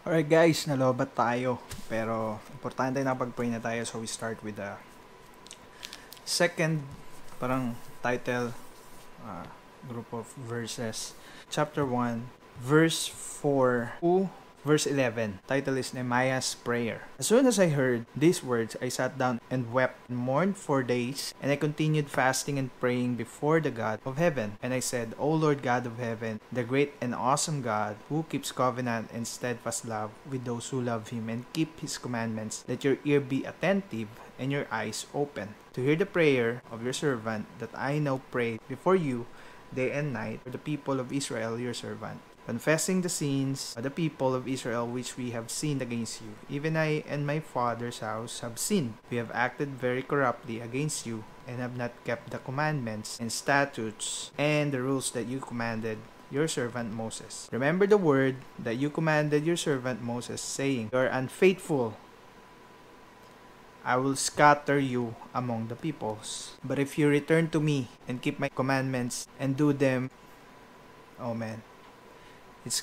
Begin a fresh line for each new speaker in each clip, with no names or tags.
Alright guys, nalobat tayo. Pero importante na pag-pray na tayo. So we start with the second parang title group of verses. Chapter 1, verse 4 to verse 11. Title is Nehemiah's Prayer. As soon as I heard these words, I sat down and wept and mourned for days, and I continued fasting and praying before the God of heaven. And I said, O Lord God of heaven, the great and awesome God, who keeps covenant and steadfast love with those who love him and keep his commandments, let your ear be attentive and your eyes open to hear the prayer of your servant that I now pray before you day and night for the people of Israel, your servant, confessing the sins of the people of Israel which we have sinned against you. Even I and my father's house have sinned. We have acted very corruptly against you, and have not kept the commandments and statutes and the rules that you commanded your servant Moses. Remember the word that you commanded your servant Moses, saying, You are unfaithful. I will scatter you among the peoples. But if you return to me and keep my commandments and do them, oh man, it's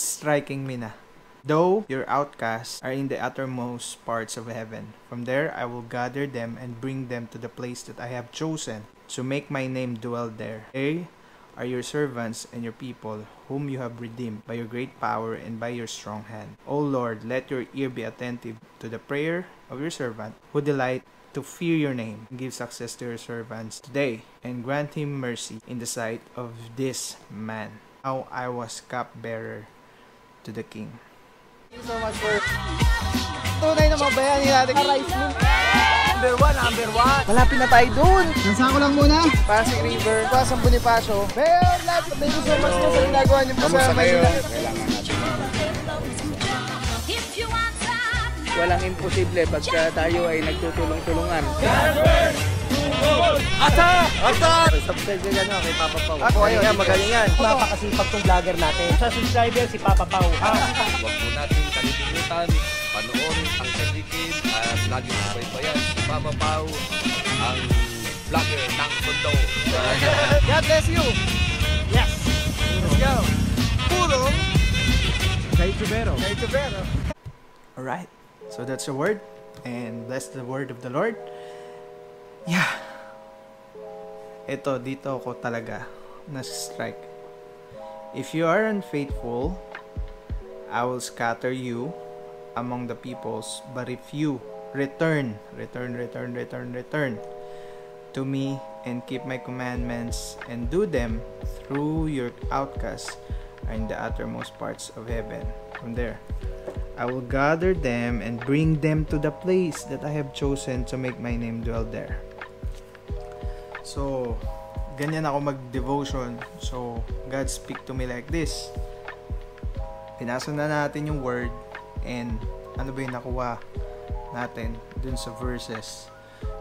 striking me na. Though your outcasts are in the uttermost parts of heaven, from there I will gather them and bring them to the place that I have chosen, to make my name dwell there. They are your servants and your people, whom you have redeemed by your great power and by your strong hand. O Lord, let your ear be attentive to the prayer of your servant, who delight to fear your name. Give success to your servants today, and grant him mercy in the sight of this man. Now I was cupbearer to the king.
Thank you so much for tunay na mabayani natin. Rice moon. Number one. Malapit na tayo dun. Nasaan ko lang muna? Pasig River, San Bonifacio. Mayor, thank you so much po sa ginagawa niyo po sa Manila.
Kailangan natin. Walang imposible pagka tayo ay nagtutulong-tulungan.
Subscribe nyo gano'n kay Papa Pau. Magaling yan, magaling yan. Napakasipag tong vlogger natin. Sa subscriber si Papa Pau.
Huwag po natin kalilimutan, panoorin ang kadikin at lagi subaybayan si Papa Pau, ang vlogger ng mundo.
God bless you. Yes. Let's go. Pulong kay Tubero.
Alright, so that's the word, and bless the word of the Lord. Yeah. Dito ako talaga na-strike. If you are unfaithful, I will scatter you among the peoples. But if you return to me and keep my commandments and do them, through your outcasts are in the uttermost parts of heaven. From there, I will gather them and bring them to the place that I have chosen to make my name dwell there. So, ganyan ako mag-devotion. So, God speak to me like this. Pinasa na natin yung word, and ano ba yung nakuha natin dun sa verses.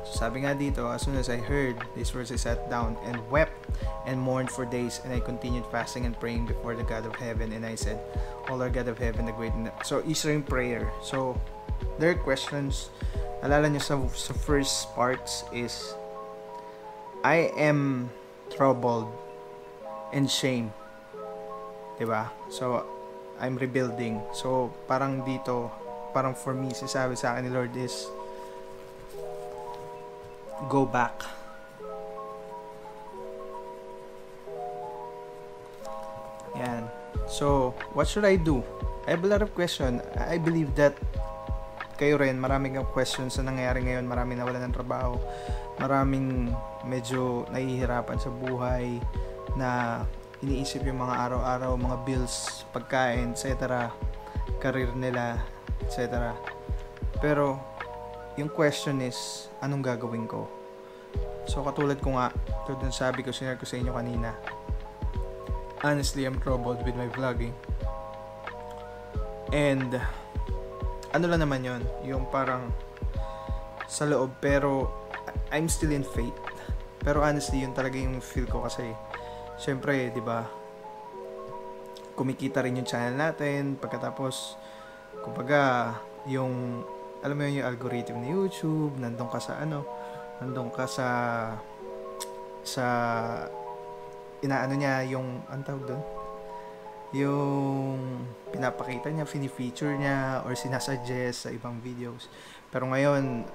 So, sabi nga dito, as soon as I heard these words, I sat down and wept and mourned for days, and I continued fasting and praying before the God of heaven, and I said, O Lord God of heaven, the great... So, isa yung prayer. So, there are questions. Alala nyo sa first parts is, I am troubled and shame. Diba? So, I'm rebuilding. So, parang dito, parang for me, sasabi sa akin ni Lord is, go back. Yan. So, what should I do? I have a lot of questions. I believe that kayo rin, maraming questions na nangyayari ngayon. Maraming nawalan ng trabaho. Maraming medyo nahihirapan sa buhay, na iniisip yung mga araw-araw, mga bills, pagkain, etc. Career nila, etc. Pero, yung question is, anong gagawin ko? So, katulad ko nga, tulad ng sabi ko, sinare ko sa inyo kanina, honestly, I'm troubled with my vlogging. And, ano lang naman yon, yung parang sa loob, pero I'm still in faith. Pero honestly, yun talaga yung feel ko, kasi syempre, di ba, kumikita rin yung channel natin, pagkatapos kumbaga yung, alam mo yun, yung algorithm ni YouTube, nandun ka sa inaano niya yung, ang tawag doon, yung pinapakita niya, fini-feature niya, or sinasuggest sa ibang videos. Pero ngayon,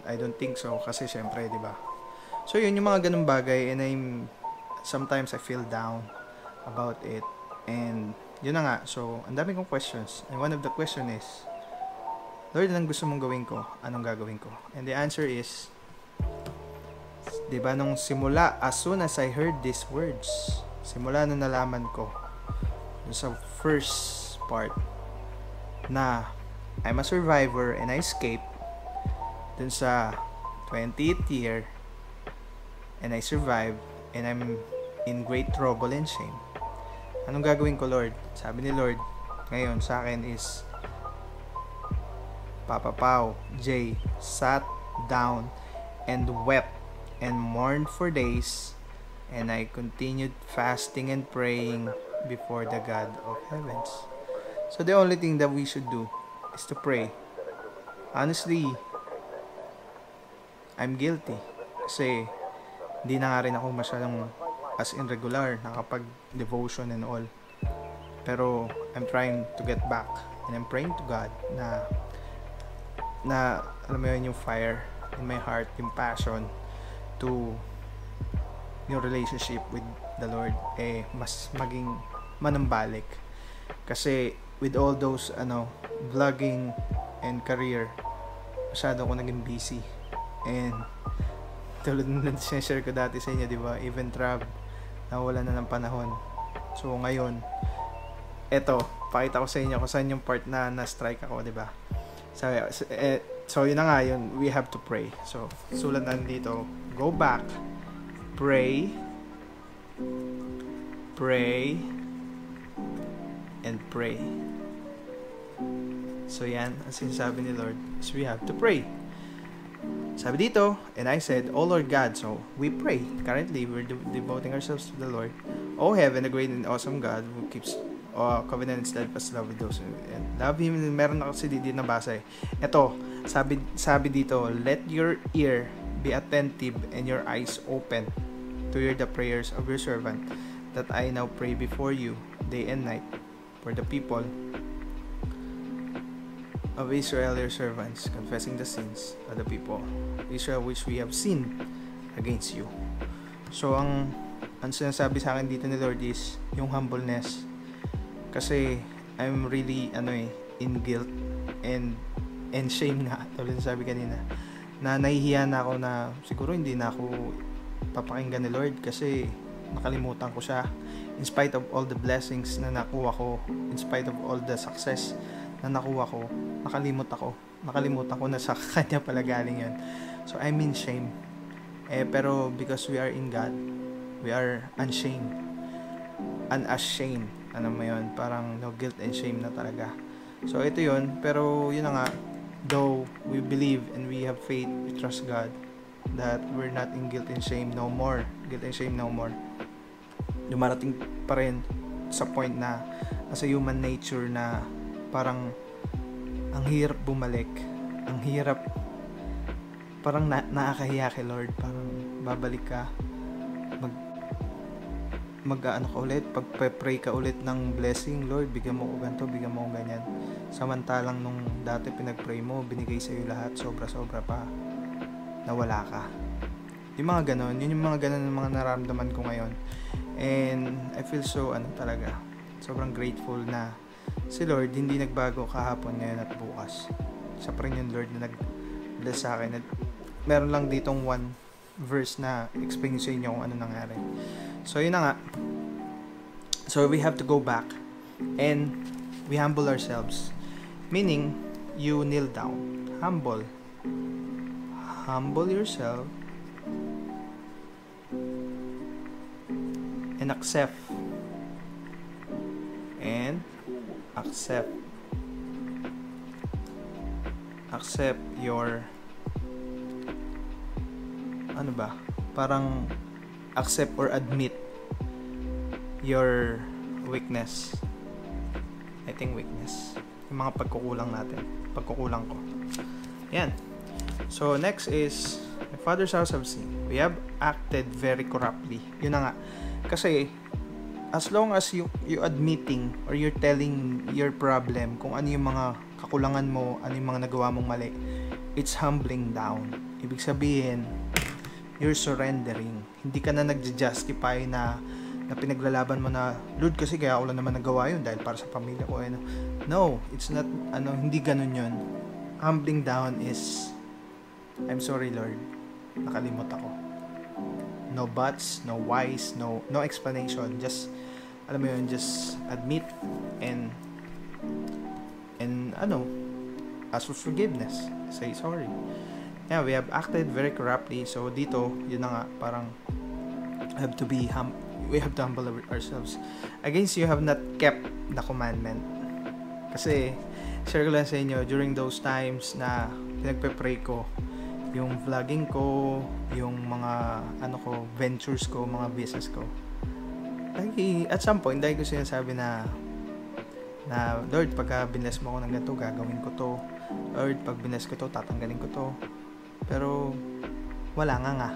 I don't think so, kasi syempre, di ba? So yun, yung mga ganung bagay, and sometimes I feel down about it, and yun na nga. So, ang dami kong questions, and one of the question is, Lord, anong gusto mong gawin ko? Anong gagawin ko? And the answer is, di ba, nung simula, as soon as I heard these words, simula nung nalaman ko, sa first part, na I'm a survivor and I escaped dun sa 20th year, and I survived, and I'm in great trouble and shame. Anong gagawin ko, Lord? Sabi ni Lord ngayon sa akin is, Papa Pao J sat down and wept and mourned for days, and I continued fasting and praying before the God of heavens. So the only thing that we should do is to pray. Honestly, I'm guilty kasi hindi na nga rin ako masyadong as in regular nakapag-devotion and all. Pero I'm trying to get back, and I'm praying to God na alam mo yun, yung fire in my heart, yung passion to yung relationship with the Lord mas maging manambalik. Kasi with all those vlogging and career, masyado ako naging busy, and tulad na share ko dati sa inyo, di ba, even Trav nawala na ng panahon. So ngayon, eto, pakita ko sa inyo kung saan yung part na na-strike ako, di ba? So yun na nga yun, we have to pray. So sulat na dito, go back, pray, and pray. So yan, ang sinasabi ni Lord is we have to pray. Sabi dito, and I said, oh Lord God, so we pray. Currently, we're devoting ourselves to the Lord. Oh heaven, the great and awesome God who keeps covenant and steadfast love with those and love Him. Meron ako si Didi na basa eh. Ito, sabi dito, let your ear be attentive and your eyes open to hear the prayers of your servant, that I now pray before you day and night for the people of Israel, your servants, confessing the sins of the people of Israel which we have sinned against you. So ang sinasabi sa akin dito ni Lord is yung humbleness, kasi I'm really in guilt and shame nga, tulad na sabi kanina, na nahihiya na ako na siguro hindi na ako papakinggan ni Lord kasi nakalimutan ko siya. In spite of all the blessings na nakuha ko, in spite of all the success na nakuha ko, nakalimutan ko na sa kanya pala galing yun. So I'm in shame. Pero because we are in God, we are unashamed. Ano mo yun? Parang no guilt and shame na talaga. So ito yun, pero yun na nga, though we believe and we have faith, we trust God that we're not in guilt and shame no more. Guilt and shame no more. Dumarating pa rin sa point na as a human nature na parang ang hirap bumalik, ang hirap, parang nakakahiya kay Lord, parang babalik ka, mag-ano ka ulit, pag-pray ka ulit ng blessing, Lord, bigyan mo ko ganito, bigyan mo ko ganyan, samantalang nung dati pinag-pray mo, binigay sa'yo lahat, sobra-sobra pa, nawala ka. Yung mga ganon, yun yung mga ganon ng mga nararamdaman ko ngayon. And I feel so talaga, sobrang grateful na si Lord hindi nagbago kahapon, ngayon at bukas. Siya pa rin yung Lord na nag-bless sa akin. At meron lang ditong one verse na explain sa inyo kung ano nangyari. So yun na nga. So we have to go back and we humble ourselves. Meaning, you kneel down. Humble yourself and accept your parang accept or admit your weakness. I think weakness, yung mga pagkukulang ko. Yan. So next is, my father's house have sinned. We have acted very corruptly. Yun na nga. Kasi as long as you admitting or you're telling your problem, kung ano yung mga kakulangan mo, ano yung mga nagawa mong mali, it's humbling down. Ibig sabihin, you're surrendering. Hindi ka na nagja-justify na pinaglalaban mo na, Lord, kasi kaya ako lang naman nagawa yun dahil para sa pamilya ko. No, it's not, hindi ganun yun. Humbling down is, I'm sorry, Lord, nakalimot ako. No buts, no whys, no explanation. Just, alam mo yun, just admit and ask for forgiveness. Say sorry. Yeah, we have acted very corruptly. So dito, yun na nga, parang we have to humble ourselves. Against you have not kept the commandment. Kasi share ko lang sa inyo, during those times na pinagpe-pray ko, yung vlogging ko, yung mga ventures ko, mga business ko. At some point, dahil ko sinasabi na Lord, pagka biness mo ako ng ganito, gagawin ko to. Lord, pag biness ko to, tatanggalin ko to. Pero wala nga.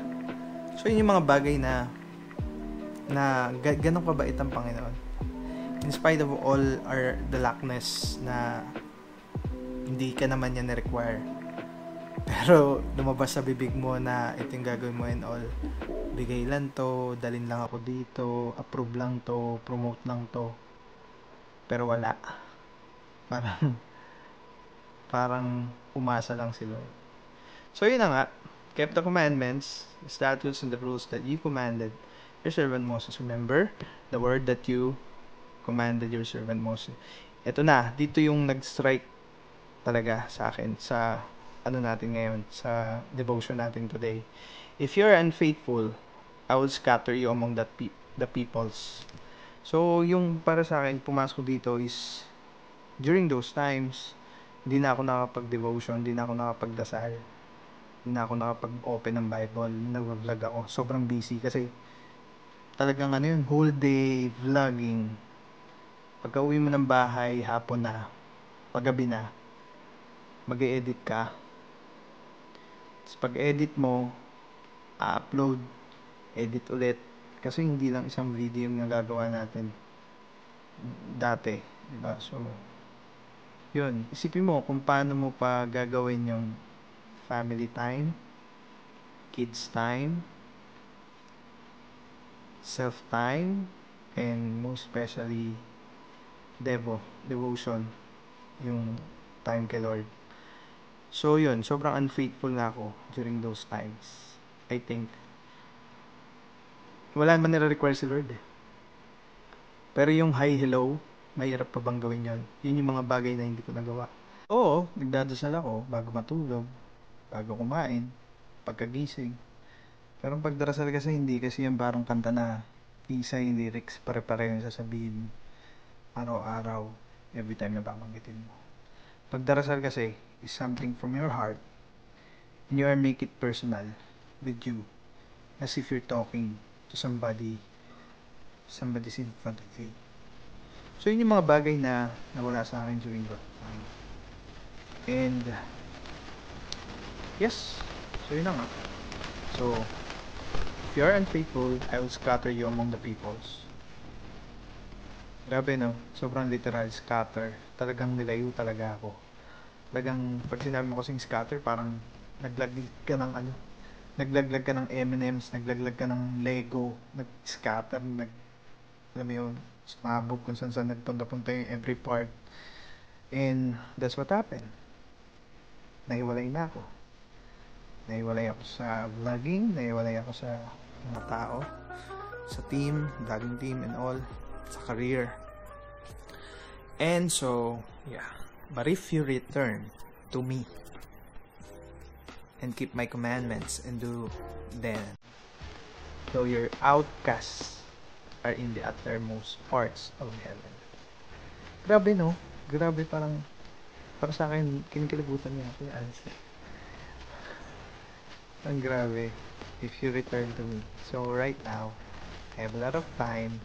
So yun yung mga bagay na ganun kabait ang Panginoon. In spite of all the lackness na hindi ka naman yan na-require. Pero lumabas sa bibig mo na ito yung gagawin mo and all. Bigay lang to, dalin lang ako dito, approve lang to, promote lang to. Pero wala. Parang umasa lang si Lord. So yun na nga, kept the commandments, the statutes and the rules that you commanded your servant Moses. Remember the word that you commanded your servant Moses. Ito na, dito yung nag-strike talaga sa akin sa natin ngayon, sa devotion natin today. If you're unfaithful, I will scatter you among the peoples. So yung para sa akin pumasok dito is during those times, hindi na ako nakapag-devotion, hindi na ako nakapagdasal, hindi na ako nakapag-open ng Bible, nag-vlog ako. Sobrang busy kasi talagang whole day vlogging. Pagka uwi mo ng bahay, hapon na, paggabi na, mag-e-edit ka. Tapos pag-edit mo, upload, edit ulit. Kasi hindi lang isang video yung nagagawa natin dati, diba? So, yun. Isipin mo kung paano mo pa gagawin yung family time, kids time, self time, and most especially devotion, yung time kay Lord. So yun, sobrang unfaithful na ako during those times. I think wala naman nire-require si Lord eh. Pero yung hi, hello, mahirap pa bang gawin yun? Yun yung mga bagay na hindi ko nagawa. Oo, nagdadasal ako bago matulog, bago kumain, pagkagising. Pero ang pagdarasal kasi hindi kasi yung parang kanta na isa yung lyrics, pare-pare yung sasabihin araw-araw, every time na babanggitin mo. Pagdarasal kasi is something from your heart and you are make it personal with you, as if you're talking to somebody's in front of you. So yun yung mga bagay na nawala sa akin during that time. And yes, so yun na nga. So if you are unfaithful, I will scatter you among the peoples. Grabe no, sobrang literal, scatter. Talagang nilayo talaga ako. Talagang pag sinabi mo kasing scatter, parang naglaglag ka ng naglaglag ka ng M&M's, naglaglag ka ng Lego, nag-scatter, alam mo yun, sumabog kung saan nagpunta-punta yung every part. And that's what happened. Nahiwalay na ako. Nahiwalay ako sa vlogging, nahiwalay ako sa mga tao, sa team, vlogging team and all, sa career. And so, yeah. But if you return to me and keep my commandments and do them, though your outcasts are in the uttermost parts of heaven. Grabe no? Grabe, parang para sa akin, kinikilibutan niya ako yung answer. Ang grabe. If you return to me. So right now, I have a lot of time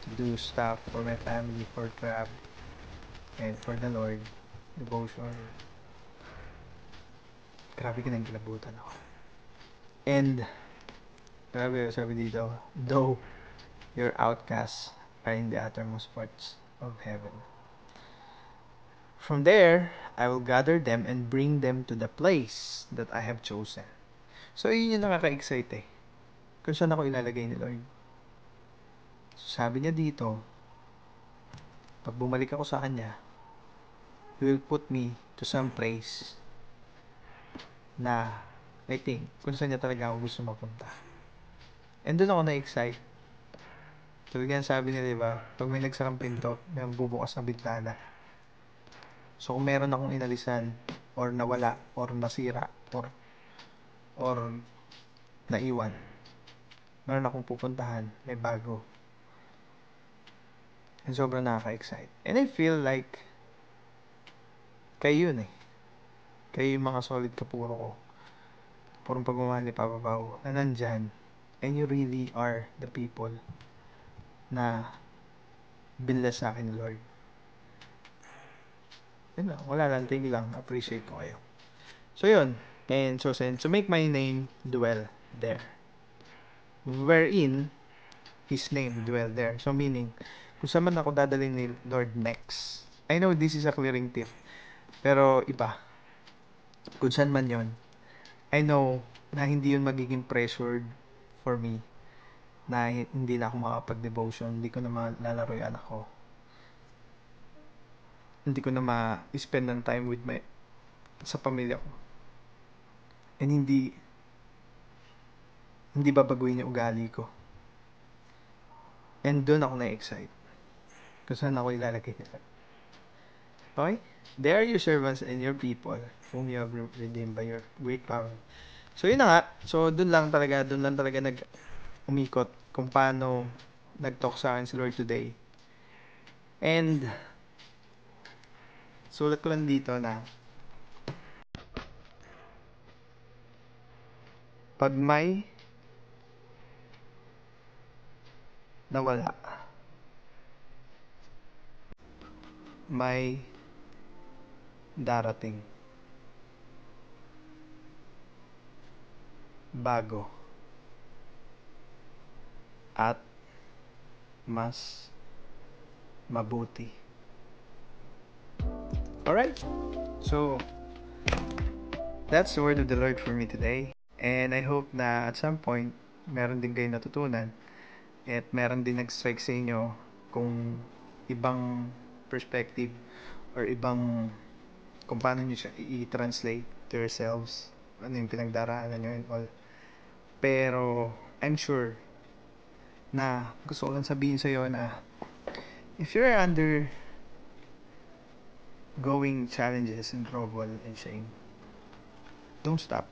to do stuff for my family, for Crab, and for the Lord, devotion. Grabe kinagkilabutan ako. And grabe, sabi dito, though Your outcasts are in the uttermost parts of heaven. From there, I will gather them and bring them to the place that I have chosen. So, yun yung nakaka-excite eh. Kung saan ako ilalagay ni Lord. So, sabi niya dito, pag bumalik ako sa Kanya, He will put me to some place na I think kung saan niya talaga ako gusto mapunta. And doon ako na-excite. Talagang sabi niya, diba, pag may nagsarang pinto, may bubukas na bintana. So, kung meron akong inalisan, or nawala, or nasira, or naiwan, meron akong pupuntahan, may bago. And sobrang nakaka-excite. And I feel like, kayo yun eh. Kayo yung mga solid kapuro ko. Purong pagmamahal ni Papa Pao na nandyan. And you really are the people na binla sa akin, Lord. Yun lang, wala lang, thank you lang. Appreciate ko kayo. So yun, and so make my name dwell there. Wherein, His name dwell there. So meaning, kung saan man ako dadalhin ni Lord next. I know this is a clearing tip. Pero iba. Kung saan man yon, I know na hindi yun magiging pressured for me. Na hindi na ako makapag-devotion. Hindi ko na malalaro yung anak ko. Hindi ko na ma-spend ng time with sa pamilya ko. And hindi babaguhin yung ugali ko. And doon ako na-excite. Kung saan ako ilalagay nila. Okay? They are your servants and your people whom you have redeemed by your great power. So, yun na nga. So, doon lang talaga umikot kung paano nag-talk sa akin si Lord today. And, sulat ko lang dito na pag may nawala, may darating bago at mas mabuti. Alright, so that's the word of the Lord for me today, and I hope na at some point meron din kayo natutunan at meron din nag-strike sa inyo kung ibang perspective or ibang kung paano nyo siya i-translate to yourselves, ano yung pinagdaraanan nyo and all. Pero I'm sure na gusto ko lang sabihin sa iyo na if you're under going challenges and trouble and shame, don't stop.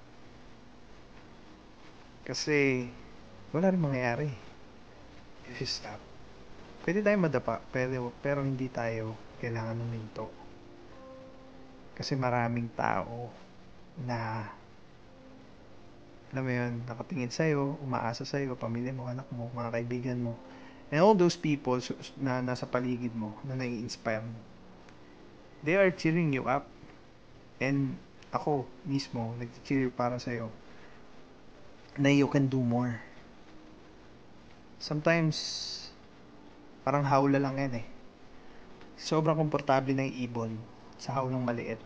Kasi wala rin mangyayari if you stop. Pwede tayo madapa, pero hindi tayo kailangan huminto. Kasi maraming tao na alam mo yun, nakatingin sa'yo, umaasa sa'yo, pamilya mo, anak mo, mga kaibigan mo, and all those people na nasa paligid mo, na nai-inspire mo, they are cheering you up. And ako mismo, nag-cheer para sa'yo na you can do more. Sometimes, parang hawla lang yan eh. Sobrang komportable ng ibon sa hawlang maliit.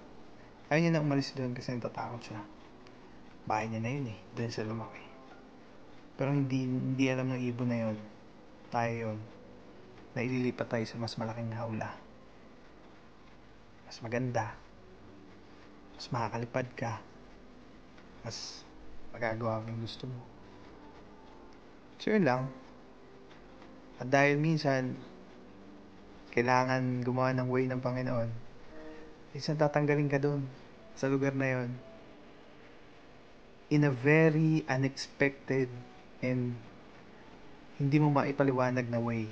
Ayaw niya na umalis doon kasi natatakot siya. Bahay niya na yun eh, doon sa lumaki. Pero hindi alam ng ibon na yun, tayo yun, na ililipat tayo sa mas malaking hawla. Mas maganda, mas makakalipad ka, mas magagawa mo yung gusto mo. So yun lang. At dahil minsan kailangan gumawa ng way ng Panginoon, minsan tatanggalin ka doon sa lugar na yun in a very unexpected and hindi mo maipaliwanag na way.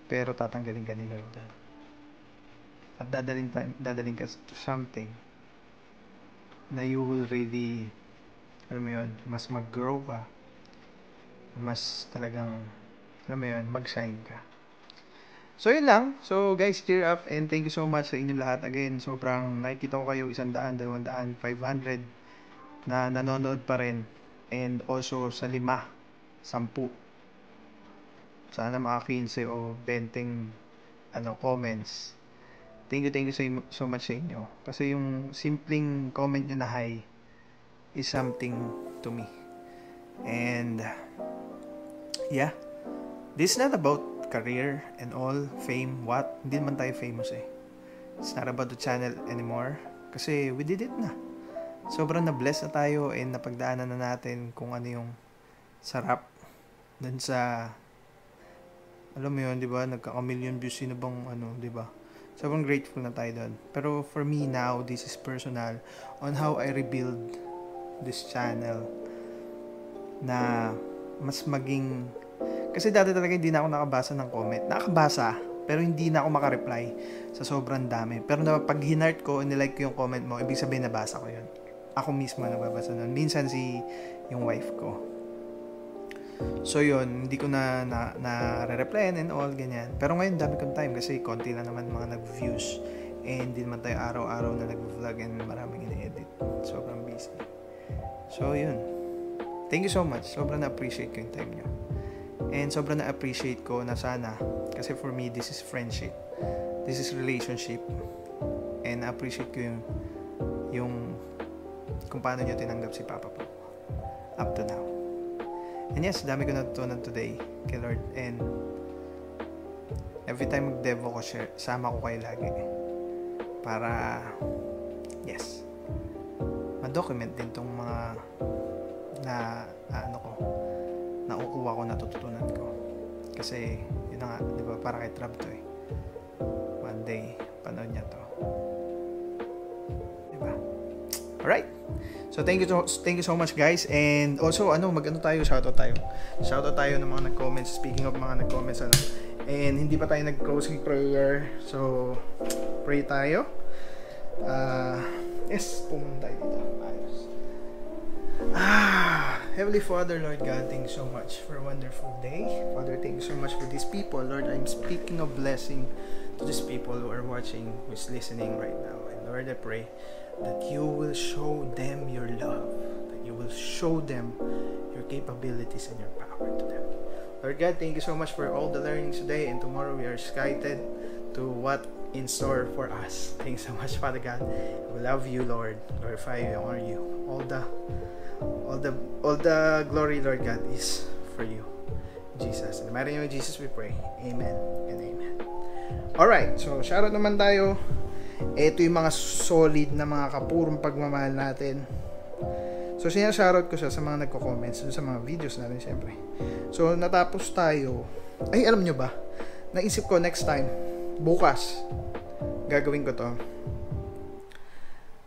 Pero tatanggalin ka ni Lord. At dadaling ka to something na you will really, alam mo yun, mas mag-grow ka. Mas talagang, alam mo yun, mag-shine ka. So, yun lang. So, guys, cheer up and thank you so much sa inyong lahat. Again, sobrang nakikita ko kayo 100, 200, 500 na nanonood pa rin. And also sa 5, 10 sana mga 15 o 20 comments. Thank you so much sa inyo. Kasi yung simpleng comment nyo na hi is something to me. And yeah, this is not about career and all, fame, what. Hindi naman tayo famous eh. It's not about the channel anymore. Kasi we did it na. Sobrang na-bless na tayo and napagdaanan na natin kung ano yung sarap dun sa, alam mo yun, di ba? Nagkaka-million views, sino bang di ba? Sobrang grateful na tayo doon. Pero for me now, this is personal on how I rebuild this channel na mas maging... Kasi dati talaga hindi na ako nakabasa ng comment. Nakabasa, pero hindi na ako makareply sa sobrang dami. Pero pag hinart ko, nilike ko yung comment mo, ibig sabihin nabasa ko yun. Ako mismo nagbabasa nun. Minsan yung wife ko. So yun, hindi ko na re-replyan and all, ganyan. Pero ngayon, dami kong time kasi konti lang naman mga nag-views. And hindi naman tayo araw-araw na nag-vlog and maraming ina-edit. Sobrang busy. So yun. Thank you so much. Sobrang na-appreciate ko yung time nyo. And sobrang na-appreciate ko na sana, kasi for me, this is friendship. This is relationship. And na-appreciate ko yung kung paano nyo tinanggap si Papa po. Up to now. And yes, dami ko natutunan today kay Lord. And every time mag-devo ko, sama ko kayo lagi. Para, yes, ma-document din tong mga nakukuha ko, natututunan ko. Kasi, yun na nga, di ba, para kay Trab to eh. One day, panood niya to. Di ba? Alright. So thank you so much guys. And also shoutout tayo ng mga nag-comments. Speaking of mga nag-comments and hindi pa tayo nag-closing prayer. So pray tayo. Yes, pumunta tayo dito. Ayos. Heavenly Father, Lord God, thank you so much for a wonderful day. Father, thank you so much for these people. Lord, I'm speaking of blessing to these people who are watching, who is listening right now. And Lord, I pray that you will show them your love, that you will show them your capabilities and your power to them. Lord God, thank you so much for all the learnings today, and tomorrow we are excited to what in store for us. Thanks so much, Father God. We love you, Lord. Glorify you, honor you. All the glory, Lord God, is for you. Jesus. In the mighty name of Jesus we pray. Amen and amen. Alright, so shoutout naman tayo. Ito yung mga solid na mga kapurong pagmamahal natin. So sinashoutout ko siya sa mga nagko-comments sa mga videos natin syempre. So natapos tayo. Ay, alam nyo ba? Naisip ko next time, bukas, gagawin ko to.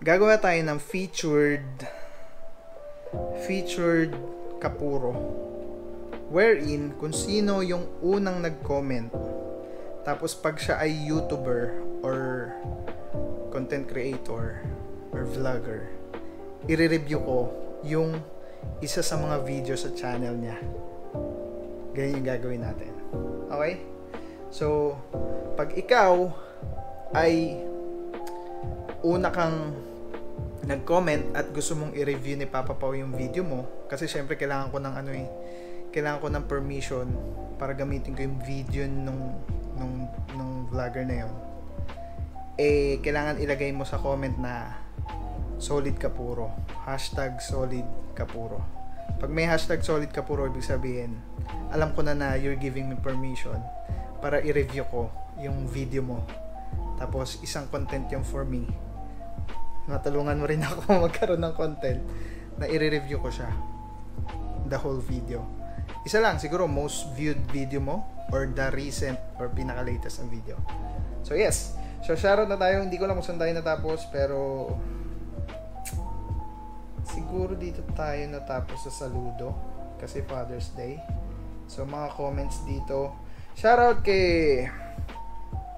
Gagawa tayo ng featured kapuro. Wherein, kung sino yung unang nag-comment, tapos pag siya ay YouTuber or content creator or vlogger, i-review ko yung isa sa mga video sa channel niya. Ganyan yung gagawin natin. Okay? So, pag ikaw ay una kang nag-comment at gusto mong i-review ni Papa Pao yung video mo, kasi syempre kailangan ko ng permission para gamitin ko yung video nung vlogger na yun. Kailangan ilagay mo sa comment na solid kapuro, #solid kapuro. Pag may #solid kapuro, ibig sabihin alam ko na you're giving me permission para i-review ko yung video mo. Tapos isang content yung for me. Natulungan mo rin ako magkaroon ng content na i-review ko siya, the whole video. Isa lang siguro, most viewed video mo or the recent or pinaka-latest ang video. So yes, so shoutout na tayo. Hindi ko lang kung saan tayo natapos, pero siguro dito tayo natapos sa saludo kasi Father's Day. So mga comments dito, shoutout kay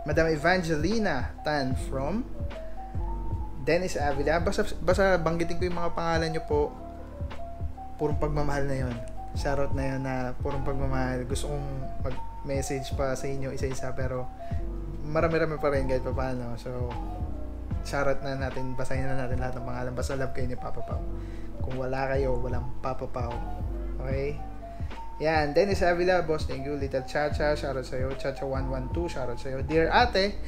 Madam Evangelina Tan from Dennis Avila. Basta banggitin ko yung mga pangalan nyo po. Purong pagmamahal na yon. Shoutout na yun na purong pagmamahal. Gusto kong mag-message pa sa inyo isa-isa, pero marami-rami pa rin kahit pa paano. So shoutout na natin, basahin na natin lahat ng pangalan. Basta love kayo ni Papa Pao. Kung wala kayo, walang Papa Pao. Okay? Yan, Dennis Avila, boss, thank you. Little Chacha, shoutout sa'yo. Chacha112, shoutout sa'yo. Dear Ate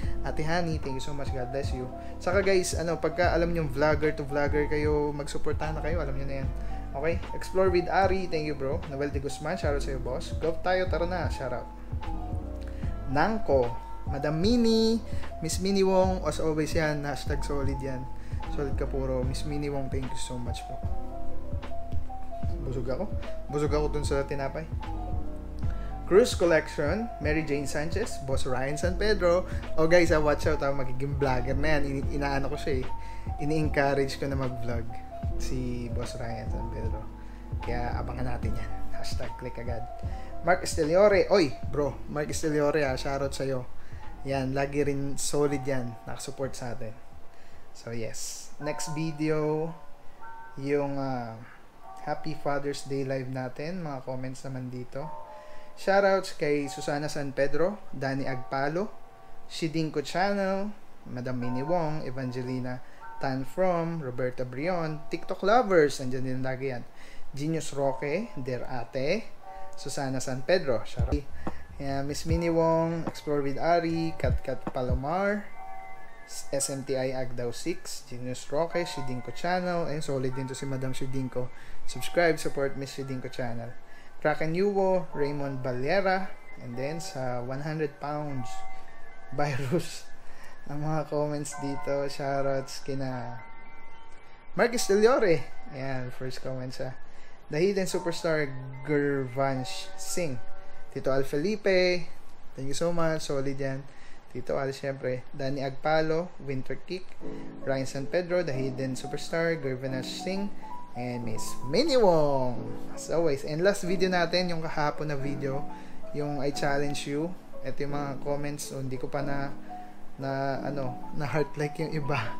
Honey, thank you so much, God bless you. Saka guys, pagka alam nyo vlogger to vlogger kayo, magsuportahan na kayo, alam nyo na yan. Okay, Explore with Ari, thank you bro. Noel de Guzman, shoutout sa'yo boss. Go tayo, tara na, shoutout. Nangko, Madam Mini, Miss Mini Wong, as always yan, hashtag solid yan. Solid ka puro. Miss Mini Wong, thank you so much po. Busog ako dun sa tinapay. Cruise Collection, Mary Jane Sanchez, Boss Ryan San Pedro. Oh guys, watch out, magiging vlogger na yan. Inaano ko siya ini-encourage ko na mag-vlog si Boss Ryan San Pedro. Kaya abangan natin yan. Hashtag click agad. Mark Esteliore, oy bro, Mark Esteliore shoutout sa'yo. Yan, lagi rin solid yan, nakasupport sa atin. So yes, next video, yung Happy Father's Day live natin. Mga comments naman dito. Shoutouts kay Susana San Pedro, Danny Agpalo, Shidinko Channel, Madam Minnie Wong, Evangelina Tan From, Roberta Brion, TikTok Lovers, andyan din lagi yan. Genius Roque, Dear Ate, Susana San Pedro, shoutout. Miss Minnie Wong, Explore with Ari, Kat Palomar, SMTI Agdaw 6, Genius Roque, Shidinko Channel, ayun, solid din to si Madam Shidinko. Subscribe, support Miss Shidinko Channel. Kraken Yuwo, Raymond Valera, and then sa 100 pounds virus. Ang mga comments dito, shoutouts kina Mark Esteliore. Ayan, first comment sa The Hidden Superstar Gurvansh Singh. Tito Al Felipe, thank you so much, solid yan. Tito Al, syempre, Danny Agpalo, Winter Kick, Ryan San Pedro, The Hidden Superstar, Gurvansh Singh, and Miss Minnie Wong. As always, and last video natin, yung kahapon na video, yung I challenge you. Ito yung mga comments, hindi ko pa na heart like yung iba.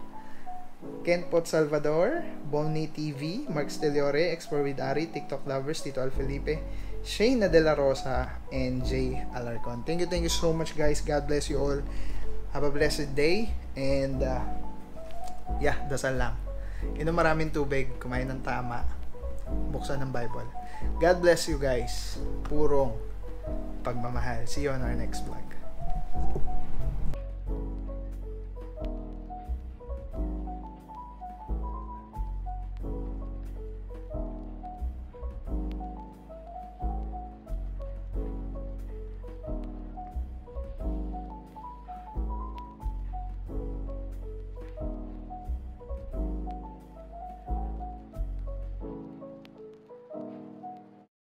Ken Pot Salvador, Bonnie TV, Mark Steliore, Explore with Ari, TikTok Lovers, Tito Al Felipe, Shayna De La Rosa, and Jay Alarcon. Thank you so much guys. God bless you all. Have a blessed day. And yeah, dasal lang. Inom maraming tubig, kumain ng tama, buksan ng Bible. God bless you guys. Purong pagmamahal. See you on our next vlog.